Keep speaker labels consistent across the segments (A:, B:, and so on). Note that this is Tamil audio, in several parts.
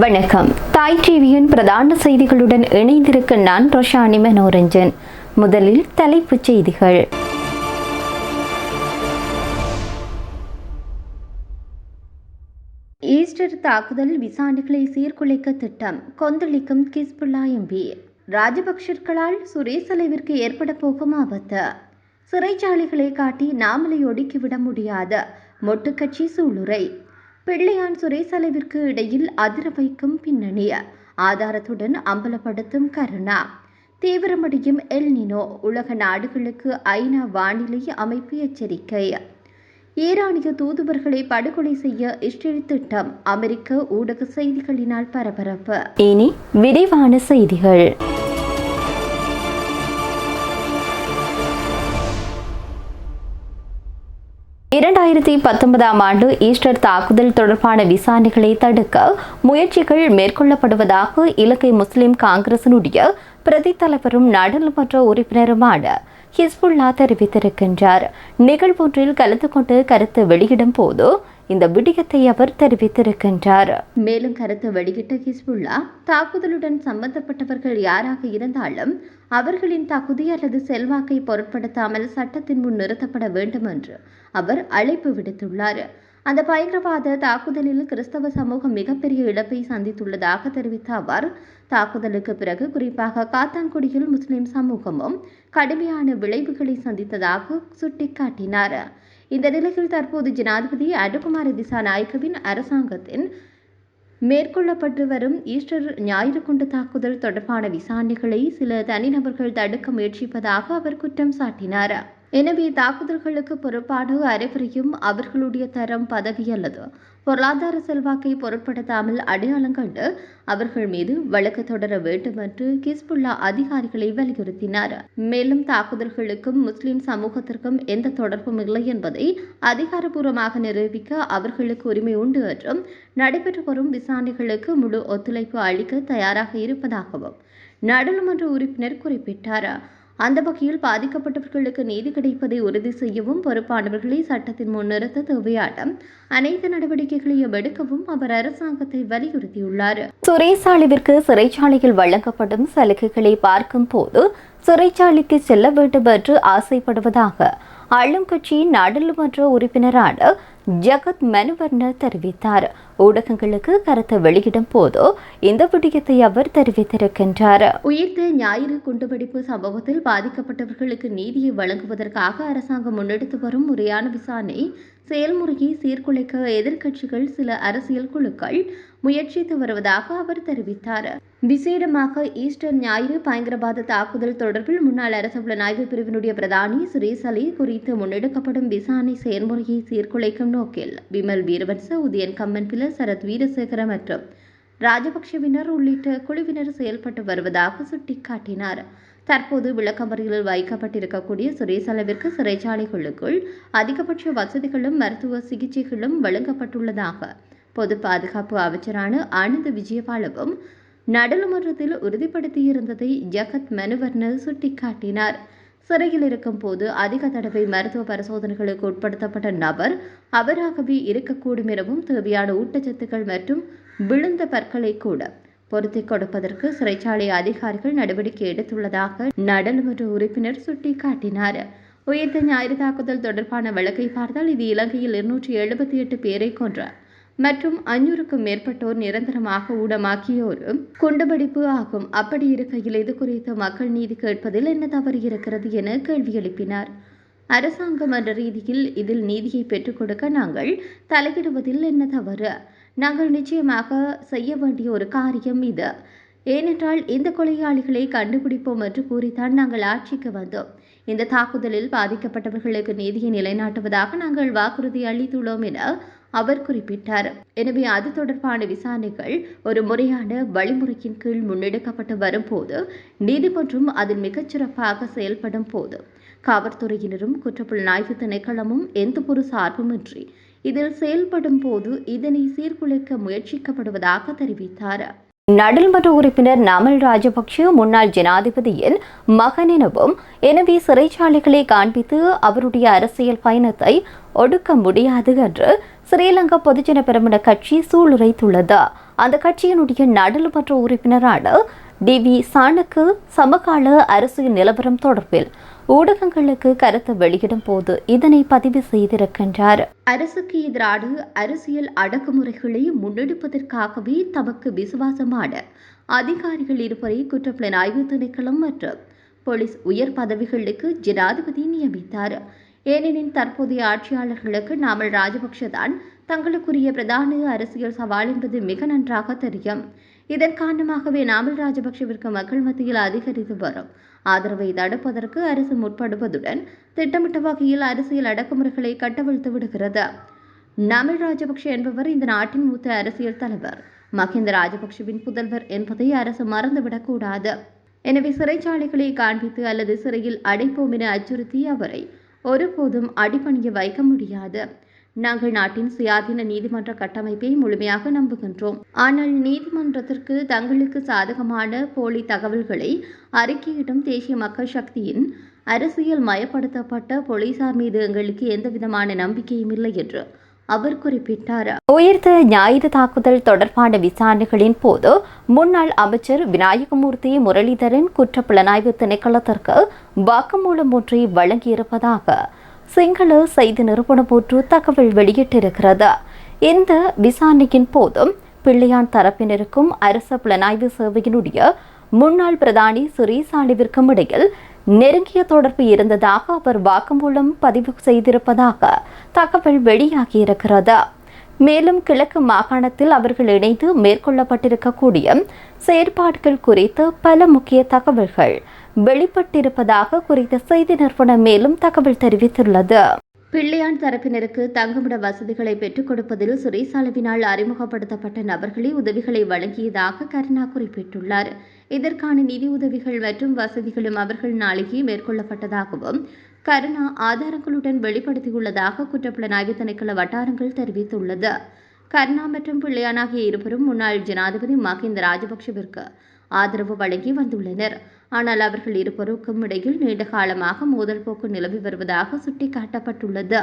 A: வணக்கம். தாய் டிவியின் பிரதான செய்திகளுடன் இணைந்திருக்க நான் ரோஷானி மனோரஞ்சன். முதலில் தலைப்புச் செய்திகள். ஈஸ்டர் தாக்குதல் விசாரணைகளை சீர்குலைக்க திட்டம், கொந்தளிக்கும் ஹிஸ்புல்லா எம்பி. ராஜபக்சர்களால் சுரேசலைவிற்கு ஏற்பட போகும் ஆபத்து. சிறைச்சாலைகளை காட்டி நாமலை ஒடுக்கிவிட முடியாத மொட்டுக்கட்சி சூளுரை. பிள்ளையான் சுரேசலைவிற்கு இடையில் அதிர வைக்கும் பின்னணி, ஆதாரத்துடன் அம்பலப்படுத்தும் கருணா. தீவிரமடையும் எல் நினோ, உலக நாடுகளுக்கு ஐநா வானிலை அமைப்பு எச்சரிக்கை. ஈரானிய தூதுவர்களை படுகொலை செய்ய இஸ்ரேல் திட்டம், அமெரிக்க ஊடக செய்திகளினால் பரபரப்பு. இனி விரிவான செய்திகள். 2019ஆம் ஆண்டு ஈஸ்டர் தாக்குதல் தொடர்பான விசாரணைகளை தடுக்க முயற்சிகள் மேற்கொள்ளப்படுவதாக இலங்கை முஸ்லிம் காங்கிரசினுடைய பிரதி தலைவரும் நாடாளுமன்ற உறுப்பினருமான ஹிஸ்புல்லா தெரிவித்திருக்கின்றார். நிகழ்வொன்றில் கலந்து கொண்டு கருத்து வெளியிடும் போது இந்த விடயத்தை அவர் தெரிவித்திருக்கின்றார். மேலும் கருத்து வெளியிட்ட ஹிஸ்புல்லா, தாக்குதலுடன் சம்பந்தப்பட்டவர்கள் யாராக இருந்தாலும் அவர்களின் தகுதி அல்லது செல்வாக்கை பொருட்படுத்தாமல் சட்டத்தின் முன் நிறுத்தப்பட வேண்டும் என்று அவர் அழைப்பு விடுத்துள்ளார். அந்த பயங்கரவாத தாக்குதலில் கிறிஸ்தவ சமூகம் மிகப்பெரிய இழப்பை சந்தித்துள்ளதாக தெரிவித்த அவர், தாக்குதலுக்கு பிறகு குறிப்பாக காத்தான்குடியில் முஸ்லிம் சமூகமும் கடுமையான விளைவுகளை சந்தித்ததாக சுட்டிக்காட்டினார். இந்த நிலையில் தற்போது ஜனாதிபதி அனுகுமார திசாநாயக்கவின் அரசாங்கத்தின் மேற்கொள்ளப்பட்டு வரும் ஈஸ்டர் ஞாயிறு குண்டு தாக்குதல் தொடர்பான விசாரணைகளை சில தனிநபர்கள் தடுக்க முயற்சிப்பதாக அவர் குற்றம் சாட்டினார். எனவே தாக்குதல்களுக்கு பொறுப்பான அனைவரையும் அவர்களுடைய தரம், பதவி அல்லது பொருளாதார செல்வாக்கை பொருட்படுத்தாமல் அடையாளம் கண்டு அவர்கள் மீது வழக்கு தொடர வேண்டும் என்று ஹிஸ்புல்லா அதிகாரிகளை வலியுறுத்தினார். மேலும் தாக்குதல்களுக்கும் முஸ்லிம் சமூகத்திற்கும் எந்த தொடர்பும் இல்லை என்பதை அதிகாரப்பூர்வமாக நிரூபிக்க அவர்களுக்கு உரிமை உண்டு என்றும், நடைபெற்று வரும் விசாரணைகளுக்கு முழு ஒத்துழைப்பு அளிக்க தயாராக இருப்பதாகவும் நாடாளுமன்ற உறுப்பினர் குறிப்பிட்டார். அந்த வகையில் பாதிக்கப்பட்டவர்களுக்கு நீதி கிடைப்பதை உறுதி செய்யவும் பொறுப்பானவர்களை சட்டத்தின் முன்னிறுத்த தேவையான அனைத்து நடவடிக்கைகளையும் எடுக்கவும் அவர் அரசாங்கத்தை வலியுறுத்தியுள்ளார். சுரேசாலைவிற்கு சிறைச்சாலையில் வழங்கப்படும் சலுகைகளை பார்க்கும் போது சிறைச்சாலைக்கு செல்ல வேண்டும் என்று ஆசைப்படுவதாக ஆளும் கட்சியின் நாடாளுமன்ற உறுப்பினரான ஜகத் மனுவர்ண தெரிவித்தார். ஊடகங்களுக்கு கருத்து வெளியிடும் போது இந்த விடயத்தை அவர் தெரிவித்திருக்கின்றார். உயிர்த்த ஞாயிறு குண்டுவெடிப்பு சம்பவத்தில் பாதிக்கப்பட்டவர்களுக்கு நீதியை வழங்குவதற்காக அரசாங்கம் முன்னெடுத்து வரும் முறையான விசாரணை செயல்முறையை சீர்குலைக்க எதிர்க்கட்சிகள், சில அரசியல் குழுக்கள் முயற்சித்து வருவதாக அவர் தெரிவித்தார். விசேடமாக ஈஸ்டர் ஞாயிறு பயங்கரவாத தாக்குதல் தொடர்பில் முன்னாள் அரசு புலனாய்வு பிரிவினுடைய பிரதானி சுரேசலை குறித்து முன்னெடுக்கப்படும் விசாரணை செயல்முறையை சீர்குலைக்கும் நோக்கில் விமல் வீரவன்ச, உதயன் கம்மன்பில, சரத் வீரசேகர மற்றும் ராஜபக்சவினர் உள்ளிட்ட குழுவினர் செயல்பட்டு வருவதாக சுட்டிக்காட்டினார். தற்போது விளக்கமறியலில் வைக்கப்பட்டிருக்கக்கூடிய சுரேசலவிற்கு சிறைச்சாலைகளுக்குள் அதிகபட்ச வசதிகளும் மருத்துவ சிகிச்சைகளும் வழங்கப்பட்டுள்ளதாக பொது பாதுகாப்பு அமைச்சரான ஆனந்த் விஜயபாலவும் நாடாளுமன்றத்தில் உறுதிப்படுத்தியிருந்ததை ஜகத் மனுவர்ண சுட்டிக்காட்டினார். சிறையில் இருக்கும் போது அதிக தடவை மருத்துவ பரிசோதனைகளுக்கு உட்படுத்தப்பட்ட நபர் அவராகவே இருக்கக்கூடும் எனவும், தேவையான ஊட்டச்சத்துக்கள் மற்றும் விழுந்த பற்களை கூட பொருத்திக் கொடுப்பதற்கு சிறைச்சாலை அதிகாரிகள் நடவடிக்கை எடுத்துள்ளதாக நாடாளுமன்ற உறுப்பினர் சுட்டிக்காட்டினார். உயிர்த்த ஞாயிறு தாக்குதல் தொடர்பான வழக்கை பார்த்தால் இது இலங்கையில் 278 பேரை கொன்ற மற்றும் 500க்கும் மேற்பட்டோர் நிரந்தரமாக ஊனமாக்கிய ஒரு குண்டுவெடிப்பு ஆகும். அப்படி இருக்கையில் இது குறித்து மக்கள் நீதி கேட்பதில் என்ன தவறு இருக்கிறது என கேள்வி எழுப்பினார். அரசாங்கம் என்ற ரீதியில் இதில் நீதியை பெற்றுக் கொடுக்க நாங்கள் தலையிடுவதில் என்ன தவறு? நாங்கள் நிச்சயமாக செய்ய வேண்டிய ஒரு காரியம் இது. ஏனென்றால் இந்த கொலையாளிகளை கண்டுபிடிப்போம் என்று கூறித்தான் நாங்கள் ஆட்சிக்கு வந்தோம். இந்த தாக்குதலில் பாதிக்கப்பட்டவர்களுக்கு நீதியை நிலைநாட்டுவதாக நாங்கள் வாக்குறுதி அளித்துள்ளோம் என அவர் குறிப்பிட்டார். எனவே அது தொடர்பான விசாரணைகள் ஒரு முறையான வழிமுறையின் கீழ் முன்னெடுக்கப்பட்டு வரும்போது, நீதிமன்றம் அதில் மிகச்சிறப்பாக செயல்படும் போது, காவல்துறையினரும் குற்றப்புலனாய்வு திணைக்களமும் எந்த ஒரு சார்புமின்றி இதில் செயல்படும் போது இதனை சீர்குலைக்க முயற்சிக்கப்படுவதாக தெரிவித்தார். நாடாளுமன்ற உறுப்பினர் நாமல் ராஜபக்ஷ முன்னாள் ஜனாதிபதியின் மகன் எனவும், எனவே சிறைச்சாலைகளை காண்பித்து அவருடைய அரசியல் பயணத்தை ஒடுக்க முடியாது என்று ஸ்ரீலங்கா பொதுஜன பெரமுன கட்சி சூளுரைத்துள்ளது. அந்த கட்சியினுடைய நாடாளுமன்ற உறுப்பினரான டிவி சானுக்கு சமகால அரசியல் நிலவரம் தொடர்பில் ஊடகங்களுக்கு கருத்து வெளியிடும் போது இதனை பதிவு செய்திருக்கின்றார். அரசுக்கு எதிரான அரசியல் அடக்குமுறைகளை முன்னெடுப்பதற்காகவே தமக்கு விசுவாசமான அதிகாரிகள் இருவரை குற்றப்புலனாய்வு திணைக்களம் மற்றும் போலீஸ் உயர் பதவிகளுக்கு ஜனாதிபதி நியமித்தார். ஏனெனில் தற்போதைய ஆட்சியாளர்களுக்கு நாமல் ராஜபக்ஷதான் தங்களுக்குரிய பிரதான அரசியல் சவால் என்பது மிக நன்றாக தெரியும். இதன் காரணமாகவே நாமல் ராஜபக்ஷவிற்கு மக்கள் மத்தியில் அதிகரித்து வரும் ஆதரவை தடுப்பதற்கு அரசு முற்படுவதுடன் திட்டமிட்ட வகையில் அரசியல் அடக்குமுறைகளை கட்டவிழ்த்து விடுகிறது. நாமல் ராஜபக்ஷ என்பவர் இந்த நாட்டின் மூத்த அரசியல் தலைவர், மஹிந்த ராஜபக்ஷவின் புதல்வர் என்பதை அரசு மறந்துவிடக்கூடாது. எனவே சிறைச்சாலைகளை காண்பித்து அல்லது சிறையில் அடைப்போம் என அச்சுறுத்தி அவரை ஒருபோதும் அடிபணிய வைக்க முடியாது. நாங்கள் நாட்டின் சுயாதீன நீதிமன்ற கட்டமைப்பை முழுமையாக நம்புகின்றோம். ஆனால் நீதிமன்றத்திற்கு தங்களுக்கு சாதகமான போலி தகவல்களை அறிக்கையிடும் தேசிய மக்கள் சக்தியின் அரசியல் மயப்படுத்தப்பட்ட போலீசார் மீது எங்களுக்கு எந்தவிதமான நம்பிக்கையும் இல்லை என்று அவர் குறிப்பிட்டார். உயிர்த்த ஞாயிறு தாக்குதல் தொடர்பான விசாரணைகளின் போது முன்னாள் அமைச்சர் விநாயகமூர்த்தி முரளிதரன் குற்றப்புலனாய்வு திணைக்களத்திற்கு வாக்குமூலம் ஒன்றை வழங்கியிருப்பதாக சிங்கள செய்தி நிறுவனம் ஒன்று தகவல் வெளியிட்டிருக்கிறது. இந்த விசாரணையின் போதும் பிள்ளையான் தரப்பினருக்கும் அரச புலனாய்வு சேவையினுடைய முன்னாள் பிரதானி சுரேசாலிவிற்கும் இடையில் நெருங்கிய தொடர்பு இருந்ததாக அவர் வாக்குமூலம் பதிவு செய்திருப்பதாக தகவல் வெளியாகியிருக்கிறது. மேலும் கிழக்கு மாகாணத்தில் அவர்கள் இணைந்து மேற்கொள்ளப்பட்டிருக்கக்கூடிய செயற்பாடுகள் குறித்து பல முக்கிய தகவல்கள் வெளிப்பட்டிருப்பதாக குறித்த செய்தி நிறுவனம் மேலும் தகவல் தெரிவித்துள்ளது. பிள்ளையான் தரப்பினருக்கு தங்குமிட வசதிகளை பெற்றுக் கொடுப்பதில் சுரேசாலவினால் அறிமுகப்படுத்தப்பட்ட நபர்களே உதவிகளை வழங்கியதாக கருணா குறிப்பிட்டுள்ளார். இதற்கான நிதி உதவிகள் மற்றும் வசதிகளும் அவர்கள் நாளையே மேற்கொள்ளப்பட்டதாகவும் கருணா ஆதாரங்களுடன் வெளிப்படுத்தியுள்ளதாக குற்றப்புலனாய்வு திணைக்கள வட்டாரங்கள் தெரிவித்துள்ளது. கருணா மற்றும் பிள்ளையான் ஆகிய இருவரும் முன்னாள் ஜனாதிபதி மஹிந்த ராஜபக்ஷவிற்கு ஆதரவு வழங்கி வந்துள்ளனர். ஆனால் அவர்கள் இருவருக்கும் இடையில் நீண்ட காலமாக மோதல் போக்கு நிலவி வருவதாக சுட்டிக்காட்டப்பட்டுள்ளது.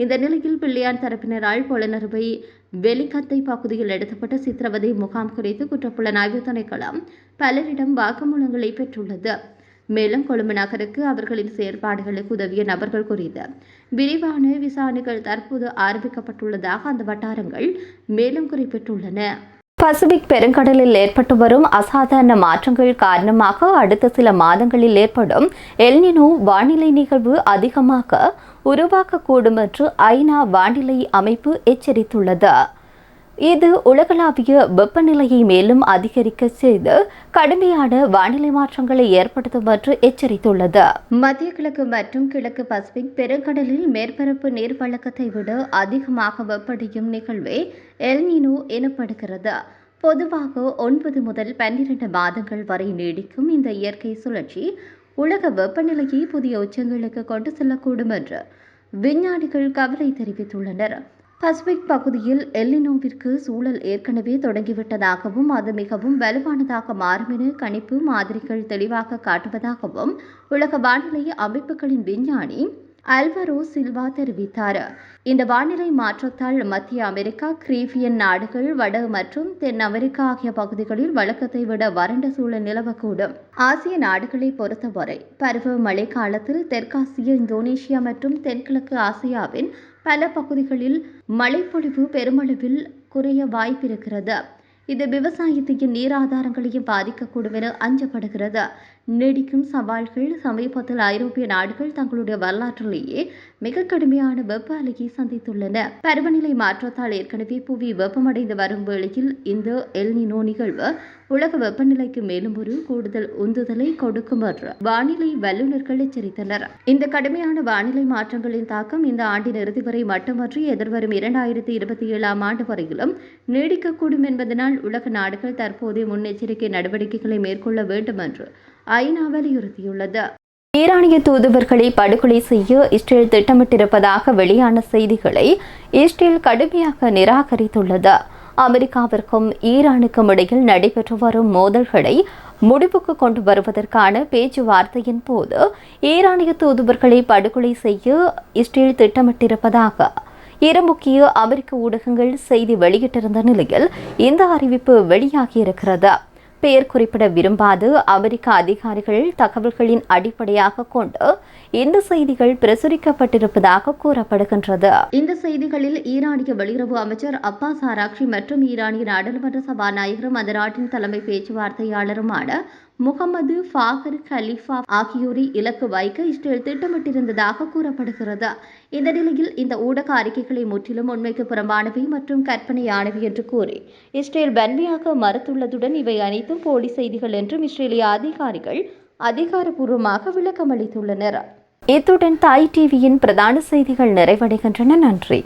A: இந்த நிலையில் பிள்ளையான் தரப்பினரால் பொலனறுவை வெலிக்கத்தை பகுதியில் எடுக்கப்பட்ட சித்திரவதை முகாம் குறித்து குற்றப்புலனாய்வு திணைக்களம் பலரிடம் வாக்குமூலங்களை பெற்றுள்ளது. மேலும் கொழும்பு நகருக்கு அவர்களின் செயற்பாடுகளுக்கு உதவிய நபர்கள் குறித்து விரிவான விசாரணைகள் தற்போது ஆரம்பிக்கப்பட்டுள்ளதாக அந்த வட்டாரங்கள் மேலும் குறிப்பிட்டுள்ளன. பசிபிக் பெருங்கடலில் ஏற்பட்டு வரும் அசாதாரண மாற்றங்கள் காரணமாக அடுத்த சில மாதங்களில் ஏற்படும் எல்னினோ வானிலை நிகழ்வு அதிகமாக உருவாக்கக்கூடும் என்று ஐநா வானிலை அமைப்பு எச்சரித்துள்ளது. இது உலகளாவிய வெப்பநிலையை மேலும் அதிகரிக்க செய்து கடுமையான வானிலை மாற்றங்களை ஏற்படுத்தும் என்று எச்சரித்துள்ளது. மத்திய கிழக்கு மற்றும் கிழக்கு பசிபிக் பெருங்கடலில் மேற்பரப்பு நீர்வழக்கத்தை விட அதிகமாக வெப்படையும் நிகழ்வே எல்னினோ எனப்படுகிறது. பொதுவாக 9 முதல் 12 மாதங்கள் வரை நீடிக்கும் இந்த இயற்கை சுழற்சி உலக வெப்பநிலையை புதிய உச்சங்களுக்கு கொண்டு செல்லக்கூடும் என்று விஞ்ஞானிகள் கவலை தெரிவித்துள்ளனர். பசிபிக் பகுதியில் எல்னினோவிற்கு சூழல் ஏற்கனவே தொடங்கிவிட்டதாகவும் அது மிகவும் வலுவானதாக மாறும் என கணிப்பு மாதிரிகள் தெளிவாக காட்டுவதாகவும் உலக வானிலை அமைப்புகளின் விஞ்ஞானி அல்வரோ சில்வா தெரிவித்தார். இந்த வானிலை மாற்றத்தால் மத்திய அமெரிக்கா, கரீபியன் நாடுகள், வட மற்றும் தென் அமெரிக்கா ஆகிய பகுதிகளில் வழக்கத்தை விட வறண்ட சூழல் நிலவக்கூடும். ஆசிய நாடுகளை பொறுத்தவரை பருவ மழை காலத்தில் தெற்காசிய, இந்தோனேஷியா மற்றும் தென்கிழக்கு ஆசியாவின் பல பகுதிகளில் மழைப்பொழிவு பெருமளவில் குறைய வாய்ப்பிருக்கிறது. இது விவசாயத்தையும் நீர் ஆதாரங்களையும் பாதிக்கக்கூடும் என அஞ்சப்படுகிறது. நீடிக்கும் சவால்கள். சமீபத்தில் ஐரோப்பிய நாடுகள் தங்களுடைய வரலாற்றிலேயே மிக கடுமையான வெப்ப அலையை சந்தித்துள்ளன. பருவநிலை மாற்றத்தால் ஏற்கனவே புவி வெப்பமடைந்து வரும் வேளையில் இந்த எல்னினோ நிகழ்வு உலக வெப்பநிலைக்கு மேலும் ஒரு கூடுதல் உந்துதலை கொடுக்கும் என்று வானிலை வல்லுநர்கள் எச்சரித்தனர். இந்த கடுமையான வானிலை மாற்றங்களின் தாக்கம் இந்த ஆண்டின் இறுதி வரை மட்டுமன்றி எதிர்வரும் 2027 ஆண்டு வரையிலும் நீடிக்கக்கூடும் என்பதனால் உலக நாடுகள் தற்போதைய முன்னெச்சரிக்கை நடவடிக்கைகளை மேற்கொள்ள வேண்டும் என்று ஐநா வலியுறுத்தியுள்ளது. ஈரானிய தூதுவர்களை படுகொலை செய்ய இஸ்ரேல் திட்டமிட்டிருப்பதாக வெளியான செய்திகளை இஸ்ரேல் கடுமையாக நிராகரித்துள்ளது. அமெரிக்காவிற்கும் ஈரானுக்கும் இடையில் நடைபெற்று வரும் மோதல்களை முடிவுக்கு கொண்டு வருவதற்கான பேச்சுவார்த்தையின் போது ஈரானிய தூதுவர்களை படுகொலை செய்ய இஸ்ரேல் திட்டமிட்டிருப்பதாக இரு முக்கிய அமெரிக்க ஊடகங்கள் செய்தி வெளியிட்டிருந்த நிலையில் இந்த அறிவிப்பு வெளியாகியிருக்கிறது. பெயர் குறிப்பிட விரும்பாது அமெரிக்க அதிகாரிகள் தகவல்களின் அடிப்படையாக கொண்டு இந்த செய்திகள் பிரசுரிக்கப்பட்டிருப்பதாக கூறப்படுகின்றது. இந்த செய்திகளில் ஈரானிய வெளியுறவு அமைச்சர் அப்பாஸ் ஆராக்சி மற்றும் ஈரானிய நாடாளுமன்ற சபாநாயகரும் அந்த நாட்டின் தலைமை பேச்சுவார்த்தையாளருமான முகமது ஃபாகர் கலீஃபா ஆகியோரை இலக்கு வைக்க இஸ்ரேல் திட்டமிட்டிருந்ததாக கூறப்படுகிறது. இந்த நிலையில் இந்த ஊடக அறிக்கைகளை முற்றிலும் உண்மைக்கு புறம்பானவை மற்றும் கற்பனையானவை என்று கூறி இஸ்ரேல் வன்மையாக மறுத்துள்ளதுடன் இவை அனைத்தும் போலி செய்திகள் என்றும் இஸ்ரேலிய அதிகாரிகள் அதிகாரப்பூர்வமாக விளக்கமளித்துள்ளனர். இத்துடன் தாய் டிவியின் பிரதான செய்திகள் நிறைவடைகின்றன. நன்றி.